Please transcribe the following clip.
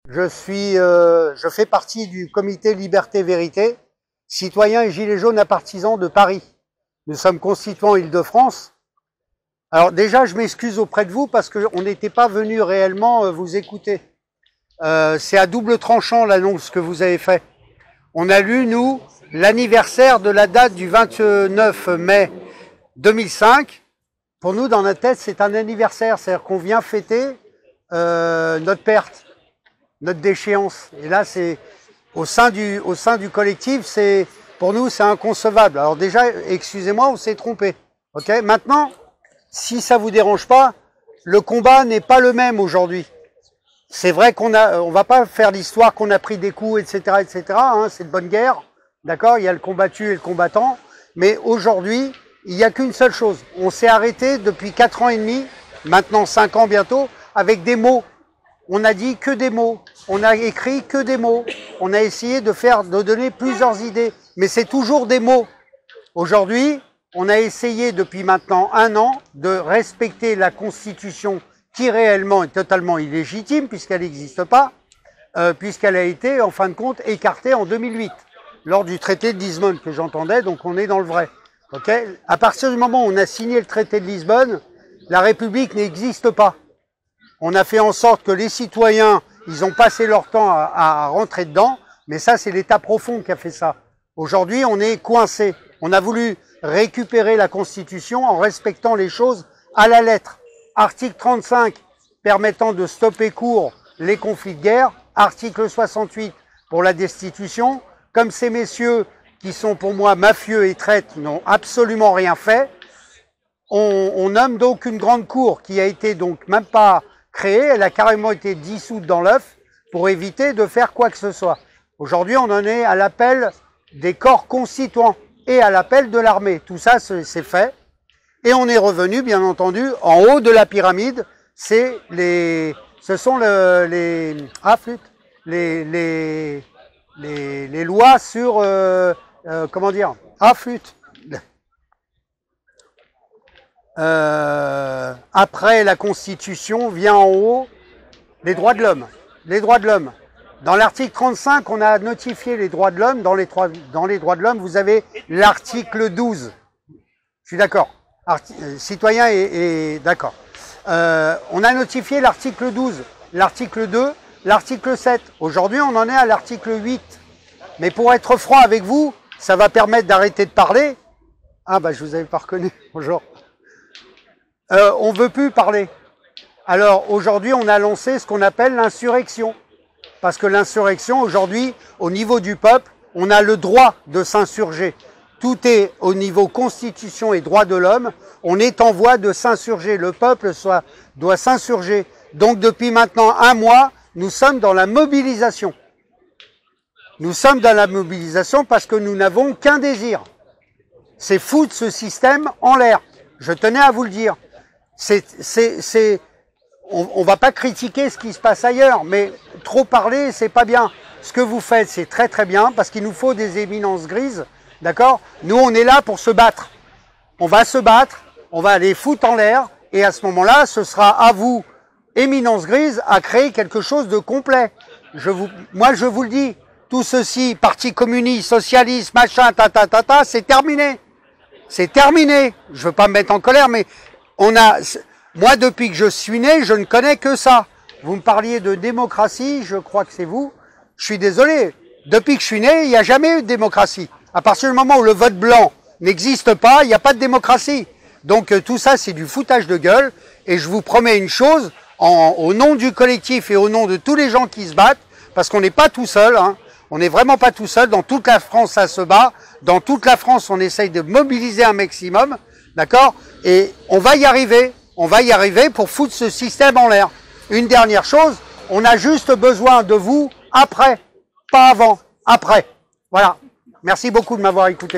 Je fais partie du comité Liberté-Vérité, citoyens et gilets jaunes à partisans de Paris. Nous sommes constituants Île-de-France. Alors déjà, je m'excuse auprès de vous parce qu'on n'était pas venu réellement vous écouter. C'est à double tranchant l'annonce que vous avez fait. On a lu, nous, l'anniversaire de la date du 29 mai 2005. Pour nous, dans notre tête, c'est un anniversaire. C'est-à-dire qu'on vient fêter notre perte, notre déchéance. Et là, c'est au sein du collectif, pour nous, c'est inconcevable. Alors déjà, excusez-moi, on s'est trompé. Ok. Maintenant, si ça vous dérange pas, le combat n'est pas le même aujourd'hui. C'est vrai on va pas faire l'histoire qu'on a pris des coups, etc., etc. Hein, c'est de bonne guerre, d'accord. Il y a le combattu et le combattant, mais aujourd'hui, il n'y a qu'une seule chose. On s'est arrêté depuis 4 ans et demi, maintenant 5 ans bientôt, avec des mots. On a dit que des mots. On a écrit que des mots. On a essayé de donner plusieurs idées, mais c'est toujours des mots. Aujourd'hui, on a essayé depuis maintenant 1 an de respecter la Constitution qui réellement est totalement illégitime puisqu'elle n'existe pas, puisqu'elle a été en fin de compte écartée en 2008 lors du traité de Lisbonne que j'entendais, donc on est dans le vrai. Okay. À partir du moment où on a signé le traité de Lisbonne, la République n'existe pas. On a fait en sorte que les citoyens, ils ont passé leur temps à rentrer dedans, mais ça c'est l'État profond qui a fait ça. Aujourd'hui on est coincé. On a voulu récupérer la Constitution en respectant les choses à la lettre. Article 35 permettant de stopper court les conflits de guerre. Article 68 pour la destitution. Comme ces messieurs qui sont pour moi mafieux et traîtres n'ont absolument rien fait, on nomme donc une grande cour qui a été donc même pas créée. Elle a carrément été dissoute dans l'œuf pour éviter de faire quoi que ce soit. Aujourd'hui, on en est à l'appel des corps constituants et à l'appel de l'armée. Tout ça, c'est fait. Et on est revenu, bien entendu, en haut de la pyramide, ce sont les lois sur, comment dire, après la Constitution, vient en haut les droits de l'homme. Les droits de l'homme. Dans l'article 35, on a notifié les droits de l'homme. Dans les droits de l'homme, vous avez l'article 12. Je suis d'accord. Citoyen et d'accord. On a notifié l'article 12, l'article 2, l'article 7. Aujourd'hui, on en est à l'article 8. Mais pour être franc avec vous, ça va permettre d'arrêter de parler. Ah bah je vous avais pas reconnu. Bonjour. On veut plus parler. Alors aujourd'hui, on a lancé ce qu'on appelle l'insurrection. Parce que l'insurrection, aujourd'hui, au niveau du peuple, on a le droit de s'insurger. Tout est au niveau constitution et droits de l'homme. On est en voie de s'insurger. Le peuple doit s'insurger. Donc depuis maintenant 1 mois, nous sommes dans la mobilisation. Nous sommes dans la mobilisation parce que nous n'avons qu'un désir. C'est foutre ce système en l'air. Je tenais à vous le dire. On va pas critiquer ce qui se passe ailleurs, mais trop parler, c'est pas bien. Ce que vous faites, c'est très très bien, parce qu'il nous faut des éminences grises, d'accord? Nous, on est là pour se battre. On va se battre, on va les foutre en l'air, et à ce moment-là, ce sera à vous, éminence grise, à créer quelque chose de complet. Moi, je vous le dis, tout ceci, parti communiste, socialiste, machin, c'est terminé. C'est terminé. Je veux pas me mettre en colère, mais moi, depuis que je suis né, je ne connais que ça. Vous me parliez de démocratie, je crois que c'est vous. Je suis désolé. Depuis que je suis né, il n'y a jamais eu de démocratie. À partir du moment où le vote blanc n'existe pas, il n'y a pas de démocratie. Donc tout ça, c'est du foutage de gueule. Et je vous promets une chose, au nom du collectif et au nom de tous les gens qui se battent, parce qu'on n'est pas tout seul, hein, on n'est vraiment pas tout seul. Dans toute la France, ça se bat. Dans toute la France, on essaye de mobiliser un maximum. D'accord? Et on va y arriver. On va y arriver pour foutre ce système en l'air. Une dernière chose, on a juste besoin de vous après, pas avant, après. Voilà. Merci beaucoup de m'avoir écouté.